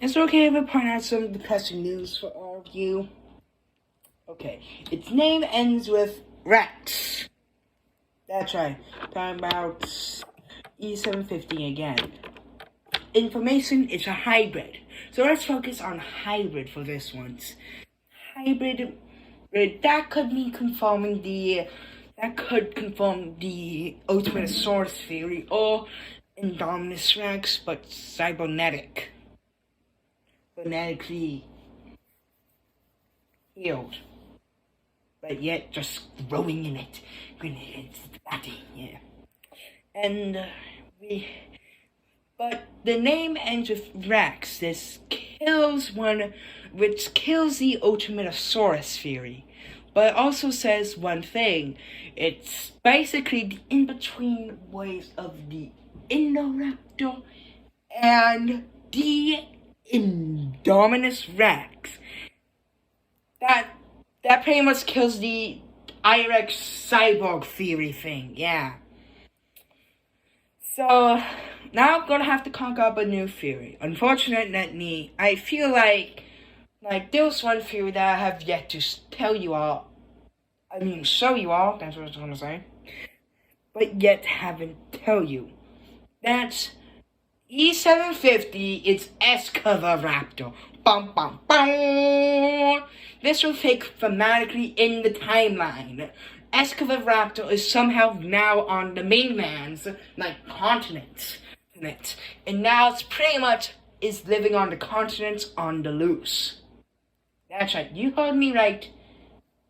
It's okay if I point out some depressing news for all of you. Okay, its name ends with Rex. That's right, talking about E750 again. Information is a hybrid, so let's focus on hybrid for this once. Hybrid, that could confirm the Ultimatosaurus theory or Indominus Rex, but cybernetically healed, but yet just growing in it. It's body, yeah. And but the name ends with Rex. This which kills the Ultimatosaurus theory. But it also says one thing. It's basically the in-between ways of the Indoraptor and the Indominus Rex. That pretty much kills the IREX cyborg theory thing, yeah. So, now I'm gonna have to conk up a new theory. Unfortunately, I feel like there's one theory that I have yet to show you all, that's what I was gonna say. But yet haven't tell you. That's E750, it's Exchraptor. Bum bum bum. This will fit thematically in the timeline. Exchraptor is somehow now on the mainland's continents. And now it's pretty much is living on the continents on the loose. That's right, you heard me right.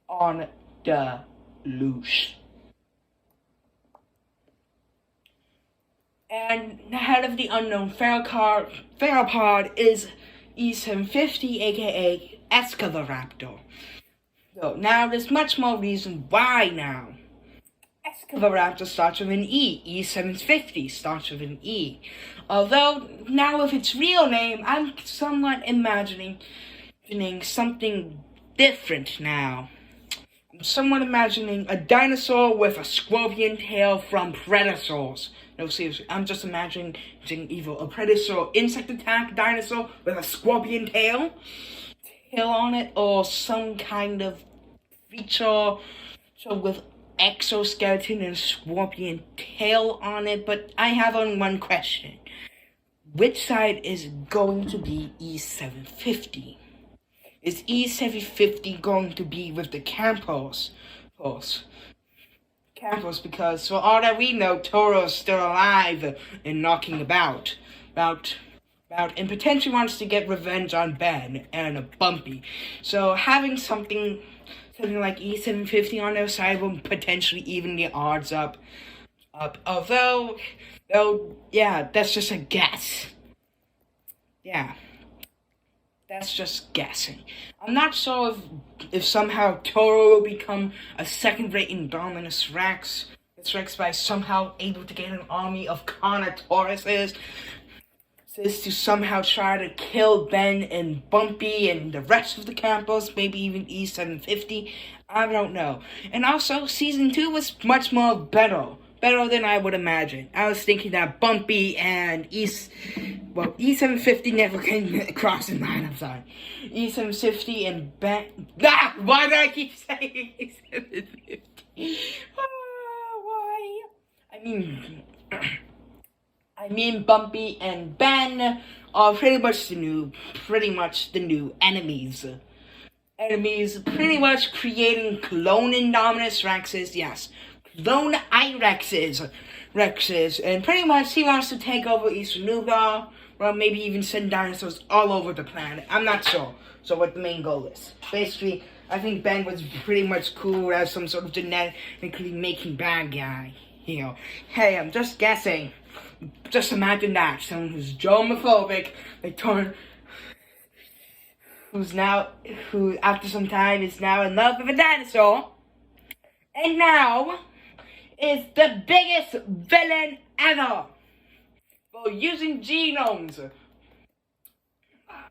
On the loose. And the head of the unknown theropod is E750, aka Exchraptor. So now there's much more reason why now. Exchraptor starts with an E. E750 starts with an E. Although now with its real name, I'm somewhat imagining something different now. I'm somewhat imagining a dinosaur with a scorpion tail from Predators. No, seriously, I'm just imagining either a predator insect attack dinosaur with a scorpion tail on it, or some kind of feature with exoskeleton and scorpion tail on it. But I have only one question. Which side is going to be E750? Is E750 going to be with the Campos? Because for all that we know, Toro is still alive and knocking about, and potentially wants to get revenge on Ben and Bumpy. So having something like E750 on their side will potentially even the odds up. Although, yeah, that's just a guess. Yeah. That's just guessing. I'm not sure if somehow Toro will become a second-rate Indominus Rex. This Rex by somehow able to get an army of Carnotauruses to somehow try to kill Ben and Bumpy and the rest of the Campos, maybe even E750. I don't know. And also, Season 2 was much more better than I would imagine. I was thinking that Bumpy and E750 never came across in line, I'm sorry. E750 and Ben... why do I keep saying E750? Why? I mean Bumpy and Ben are pretty much the new enemies. Pretty much creating clone Indominus Rexes, yes. Clone Irexes, and pretty much he wants to take over East Nugar, or maybe even send dinosaurs all over the planet. I'm not sure. So what the main goal is. Basically, I think Ben was pretty much cool as some sort of genetically making bad guy. Hey, I'm just guessing. Just imagine that. Someone who's germophobic, who after some time is now in love with a dinosaur, and now is the biggest villain ever for using genomes.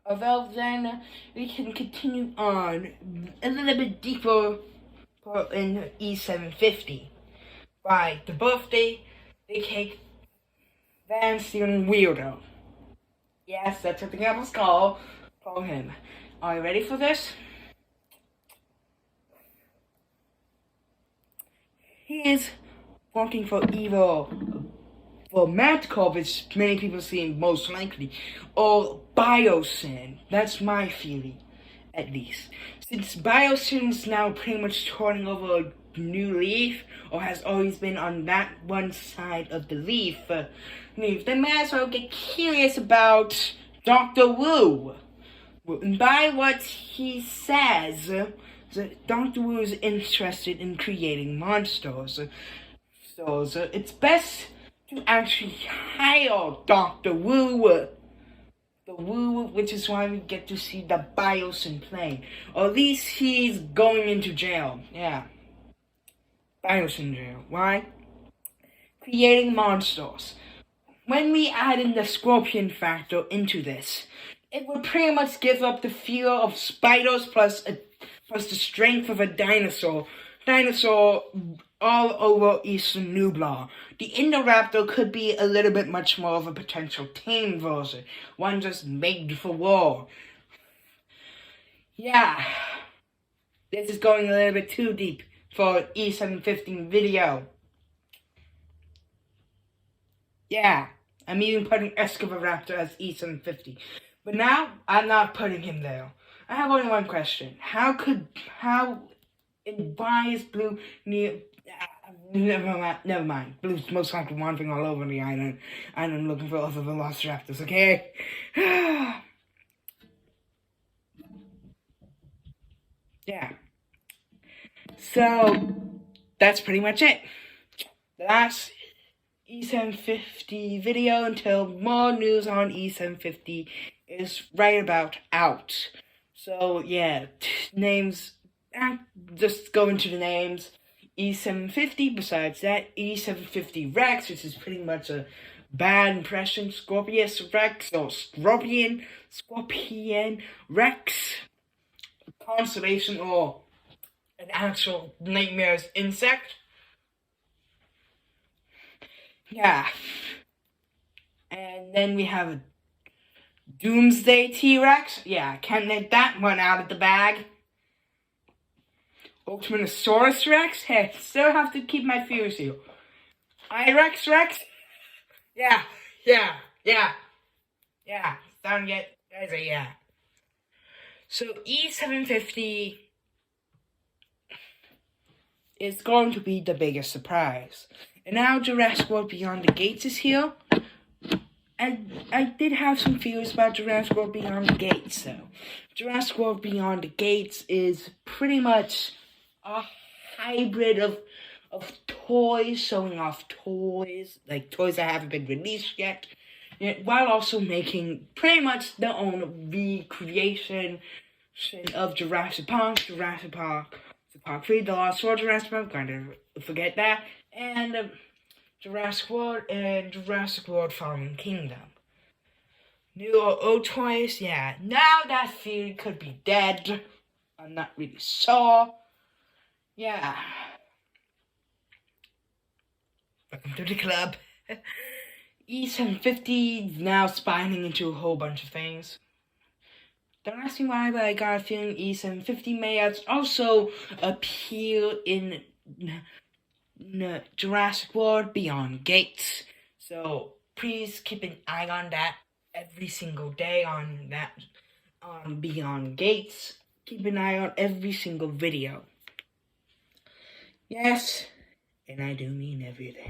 Although then we can continue on a little bit deeper in E750. By the birthday, they take Van Stealing Weirdo. Yes, that's what the apple's called. Call him. Are you ready for this? He is working for evil. For Mad Corp, which many people see most likely, or Biosyn. That's my theory, at least. Since Biosyn is now pretty much turning over a new leaf, or has always been on that one side of the leaf, then may as well get curious about Dr. Wu. By what he says, Dr. Wu is interested in creating monsters. So it's best to actually hire Dr. Wu. The Wu, which is why we get to see the Biosyn plane. Or at least he's going into jail. Yeah. Biosyn jail. Why? Creating monsters. When we add in the scorpion factor into this, it would pretty much give up the fear of spiders plus the strength of a dinosaur. Dinosaur all over Eastern Nublar. The Indoraptor could be a little bit much more of a potential tame version. One just made for war. Yeah. This is going a little bit too deep for E750 video. Yeah. I'm even putting Exchraptor as E750. But now, I'm not putting him there. I have only one question. Why is Blue near... Never mind. Blue's most likely wandering all over the island. And I'm looking for other velociraptors, okay? Yeah. So, that's pretty much it. The last E750 video until more news on E750 is right about out. So, yeah, names... just go into the names. E750, besides that, E750 Rex, which is pretty much a bad impression. Scorpius Rex, or Scorpion Rex, a constellation, or an actual nightmare's insect. Yeah. And then we have a Doomsday T-Rex. Yeah, can't let that one out of the bag. Ultimatosaurus Rex? Hey, still have to keep my fears here. Irex Rex? Yeah. Starting to get, yeah. So E750 is going to be the biggest surprise. And now Jurassic World Beyond the Gates is here. And I did have some fears about Jurassic World Beyond the Gates, though. Jurassic World Beyond the Gates is pretty much a hybrid of toys, showing off toys, like toys that haven't been released yet, while also making pretty much their own recreation of Jurassic Park 3, The Lost World Jurassic Park, kind of forget that, and Jurassic World and Jurassic World Fallen Kingdom. New or old toys, yeah. Now that theory could be dead. I'm not really sure. Yeah. Welcome to the club. E750 now spinning into a whole bunch of things. Don't ask me why, but I got a feeling E750 may also appear in Jurassic World Beyond Gates. So please keep an eye on that every single day on Beyond Gates. Keep an eye on every single video. Yes, and I do mean everything.